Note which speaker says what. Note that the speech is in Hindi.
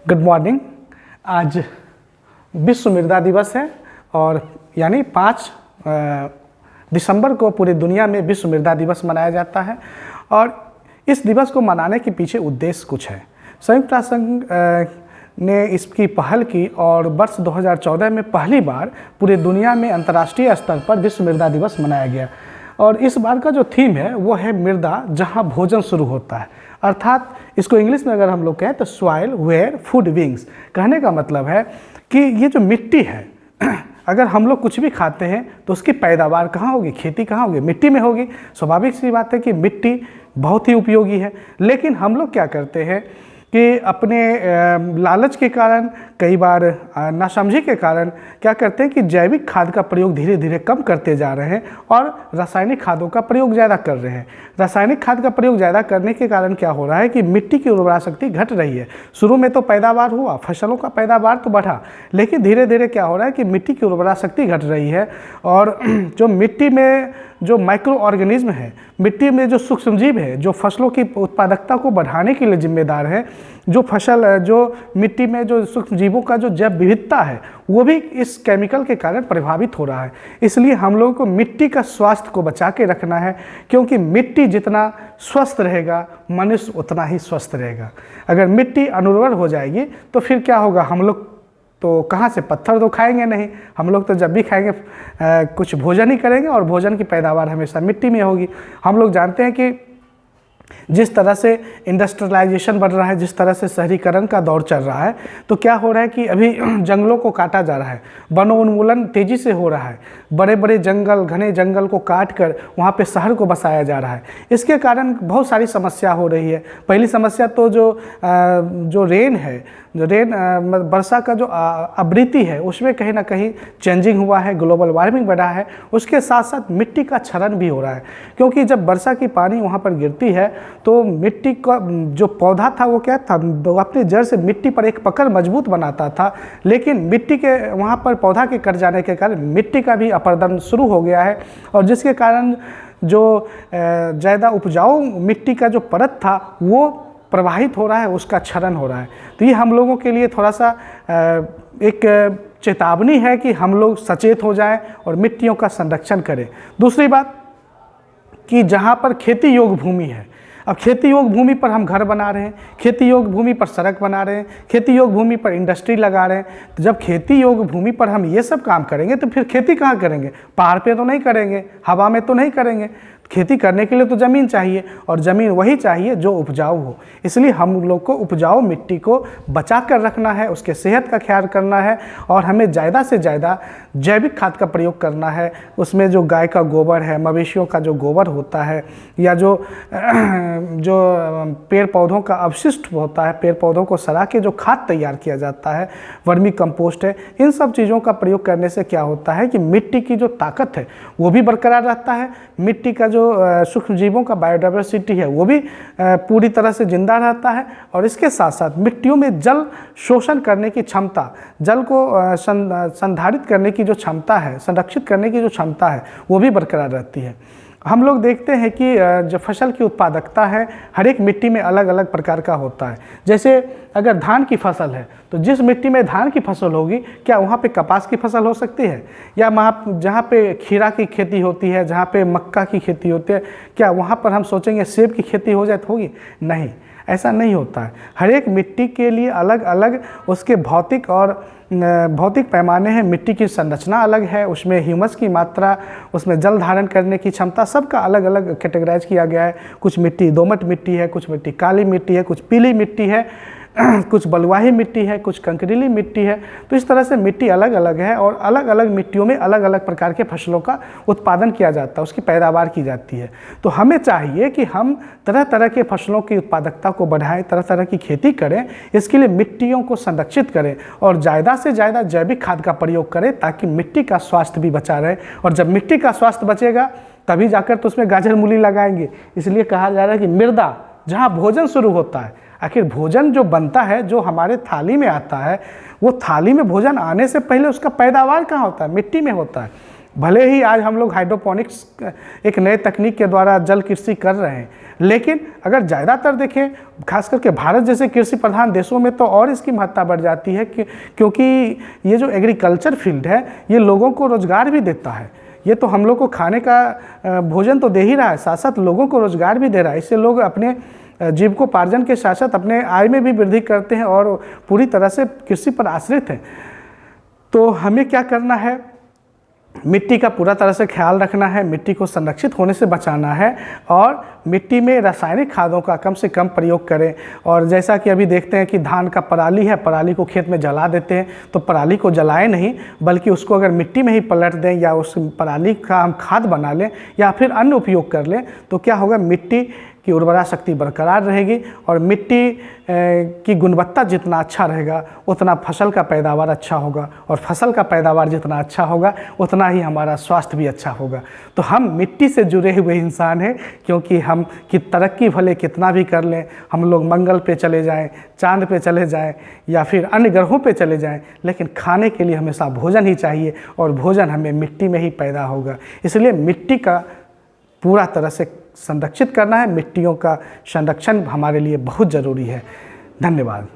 Speaker 1: Good morning. आज विश्व मृदा दिवस है और यानी 5 दिसंबर को पूरी दुनिया में विश्व मृदा दिवस मनाया जाता है। और इस दिवस को मनाने के पीछे उद्देश्य कुछ है। संयुक्त राष्ट्र संघ ने इसकी पहल की और वर्ष 2014 में पहली बार पूरी दुनिया में अंतर्राष्ट्रीय स्तर पर विश्व मृदा दिवस मनाया गया। और इस बार का जो थीम है वो है मृदा जहां भोजन शुरू होता है, अर्थात इसको इंग्लिश में अगर हम लोग कहें तो सॉइल वेयर फूड विंग्स। कहने का मतलब है कि ये जो मिट्टी है, अगर हम लोग कुछ भी खाते हैं तो उसकी पैदावार कहाँ होगी, खेती कहाँ होगी, मिट्टी में होगी। स्वाभाविक सी बात है कि मिट्टी बहुत ही उपयोगी है, लेकिन हम लोग क्या करते हैं कि अपने लालच के कारण, कई बार नासमझी के कारण क्या करते हैं कि जैविक खाद का प्रयोग धीरे धीरे कम करते जा रहे हैं और रासायनिक खादों का प्रयोग ज़्यादा कर रहे हैं। रासायनिक खाद का प्रयोग ज़्यादा करने के कारण क्या हो रहा है कि मिट्टी की उर्वरा शक्ति घट रही है। शुरू में तो पैदावार हुआ, फसलों का पैदावार तो बढ़ा, लेकिन धीरे धीरे क्या हो रहा है कि मिट्टी की उर्वरा शक्ति घट रही है। और जो मिट्टी में जो माइक्रो ऑर्गेनिज्म है, मिट्टी में जो सूक्ष्म जीव है, जो फसलों की उत्पादकता को बढ़ाने के लिए जिम्मेदार है, जो मिट्टी में जो सूक्ष्म जीवों का जो जैव विविधता है वो भी इस केमिकल के कारण प्रभावित हो रहा है। इसलिए हम लोगों को मिट्टी का स्वास्थ्य को बचा के रखना है, क्योंकि मिट्टी जितना स्वस्थ रहेगा मनुष्य उतना ही स्वस्थ रहेगा। अगर मिट्टी अनुर्वर हो जाएगी तो फिर क्या होगा, हम लोग तो कहाँ से, पत्थर तो खाएंगे नहीं। हम लोग तो जब भी खाएंगे कुछ भोजन ही करेंगे और भोजन की पैदावार हमेशा मिट्टी में होगी। हम लोग जानते हैं कि जिस तरह से इंडस्ट्रियलाइजेशन बढ़ रहा है, जिस तरह से शहरीकरण का दौर चल रहा है, तो क्या हो रहा है कि अभी जंगलों को काटा जा रहा है, वनोन्मूलन तेज़ी से हो रहा है। बड़े बड़े जंगल, घने जंगल को काट कर वहाँ पे शहर को बसाया जा रहा है। इसके कारण बहुत सारी समस्या हो रही है। पहली समस्या तो जो रेन है, वर्षा का जो आवृत्ति है उसमें कहीं ना कहीं चेंजिंग हुआ है, ग्लोबल वार्मिंग बढ़ा है। उसके साथ साथ मिट्टी का क्षरण भी हो रहा है, क्योंकि जब वर्षा की पानी वहाँ पर गिरती है तो मिट्टी का जो पौधा था वो क्या था, अपनी जड़ से मिट्टी पर एक पकड़ मजबूत बनाता था, लेकिन मिट्टी के वहाँ पर पौधा के कट जाने के कारण मिट्टी का भी अपरदन शुरू हो गया है। और जिसके कारण जो ज़्यादा उपजाऊ मिट्टी का जो परत था वो प्रवाहित हो रहा है, उसका क्षरण हो रहा है। तो ये हम लोगों के लिए थोड़ा सा एक चेतावनी है कि हम लोग सचेत हो जाएं और मिट्टियों का संरक्षण करें। दूसरी बात कि जहाँ पर खेती योग्य भूमि है, अब खेती योग्य भूमि पर हम घर बना रहे हैं, खेती योग्य भूमि पर सड़क बना रहे हैं, खेती योग्य भूमि पर इंडस्ट्री लगा रहे हैं, तो जब खेती योग्य भूमि पर हम ये सब काम करेंगे तो फिर खेती कहाँ करेंगे, पहाड़ पे तो नहीं करेंगे, हवा में तो नहीं करेंगे। खेती करने के लिए तो ज़मीन चाहिए, और ज़मीन वही चाहिए जो उपजाऊ हो। इसलिए हम लोग को उपजाऊ मिट्टी को बचा कर रखना है, उसके सेहत का ख्याल करना है, और हमें ज़्यादा से ज़्यादा जैविक खाद का प्रयोग करना है। उसमें जो गाय का गोबर है, मवेशियों का जो गोबर होता है, या जो पेड़ पौधों का अवशिष्ट होता है, पेड़ पौधों को सड़ा के जो खाद तैयार किया जाता है, वर्मी कंपोस्ट है, इन सब चीज़ों का प्रयोग करने से क्या होता है कि मिट्टी की जो ताकत है वो भी बरकरार रहता है। मिट्टी का जो सूक्ष्म जीवों का बायोडाइवर्सिटी है वो भी पूरी तरह से जिंदा रहता है। और इसके साथ साथ मिट्टियों में जल शोषण करने की क्षमता, जल को संधारित करने की जो क्षमता है, संरक्षित करने की जो क्षमता है, वो भी बरकरार रहती है। हम लोग देखते हैं कि जो फसल की उत्पादकता है हर एक मिट्टी में अलग अलग प्रकार का होता है। जैसे अगर धान की फसल है तो जिस मिट्टी में धान की फसल होगी, क्या वहाँ पे कपास की फसल हो सकती है? या वहाँ जहाँ पे खीरा की खेती होती है, जहाँ पे मक्का की खेती होती है, क्या वहाँ पर हम सोचेंगे सेब की खेती हो जाए तो होगी? नहीं, ऐसा नहीं होता है। हर एक मिट्टी के लिए अलग अलग उसके भौतिक पैमाने हैं। मिट्टी की संरचना अलग है, उसमें ह्यूमस की मात्रा, उसमें जल धारण करने की क्षमता, सबका अलग अलग कैटेगराइज किया गया है। कुछ मिट्टी दोमट मिट्टी है, कुछ मिट्टी काली मिट्टी है, कुछ पीली मिट्टी है, कुछ बलुआही मिट्टी है, कुछ कंकरीली मिट्टी है। तो इस तरह से मिट्टी अलग अलग है, और अलग अलग मिट्टियों में अलग अलग प्रकार के फसलों का उत्पादन किया जाता है, उसकी पैदावार की जाती है। तो हमें चाहिए कि हम तरह तरह के फसलों की उत्पादकता को बढ़ाएं, तरह तरह की खेती करें। इसके लिए मिट्टियों को संरक्षित करें और ज़्यादा से ज़्यादा जैविक खाद का प्रयोग करें, ताकि मिट्टी का स्वास्थ्य भी बचा रहे। और जब मिट्टी का स्वास्थ्य बचेगा तभी जाकर तो उसमें गाजर मूली लगाएंगे। इसलिए कहा जा रहा है कि मृदा जहाँ भोजन शुरू होता है, आखिर भोजन जो बनता है, जो हमारे थाली में आता है, वो थाली में भोजन आने से पहले उसका पैदावार कहाँ होता है? मिट्टी में होता है। भले ही आज हम लोग हाइड्रोपोनिक्स एक नए तकनीक के द्वारा जल कृषि कर रहे हैं, लेकिन अगर ज़्यादातर देखें खास करके भारत जैसे कृषि प्रधान देशों में तो और इसकी महत्ता बढ़ जाती है क्योंकि ये जो एग्रीकल्चर फील्ड है ये लोगों को रोज़गार भी देता है। ये तो हम लोग को खाने का भोजन तो दे ही रहा है, साथ साथ लोगों को रोज़गार भी दे रहा है। इससे लोग अपने जीविकोपार्जन के साथ साथ अपने आय में भी वृद्धि करते हैं और पूरी तरह से कृषि पर आश्रित हैं। तो हमें क्या करना है, मिट्टी का पूरा तरह से ख्याल रखना है, मिट्टी को संरक्षित होने से बचाना है और मिट्टी में रासायनिक खादों का कम से कम प्रयोग करें। और जैसा कि अभी देखते हैं कि धान का पराली है, पराली को खेत में जला देते हैं, तो पराली को जलाएं नहीं बल्कि उसको अगर मिट्टी में ही पलट दें या उस पराली का हम खाद बना लें या फिर अन्य उपयोग कर लें, तो क्या होगा, मिट्टी की उर्वरा शक्ति बरकरार रहेगी और मिट्टी की गुणवत्ता जितना अच्छा रहेगा उतना फसल का पैदावार अच्छा होगा और फसल का पैदावार जितना अच्छा होगा उतना ही हमारा स्वास्थ्य भी अच्छा होगा। तो हम मिट्टी से जुड़े हुए इंसान हैं, क्योंकि हम की तरक्की भले कितना भी कर लें, हम लोग मंगल पे चले जाएं, चांद पे चले जाएं या फिर अन्य ग्रहों पे चले जाएं, लेकिन खाने के लिए हमेशा भोजन ही चाहिए और भोजन हमें मिट्टी में ही पैदा होगा। इसलिए मिट्टी का पूरा तरह से संरक्षित करना है, मिट्टियों का संरक्षण हमारे लिए बहुत ज़रूरी है। धन्यवाद।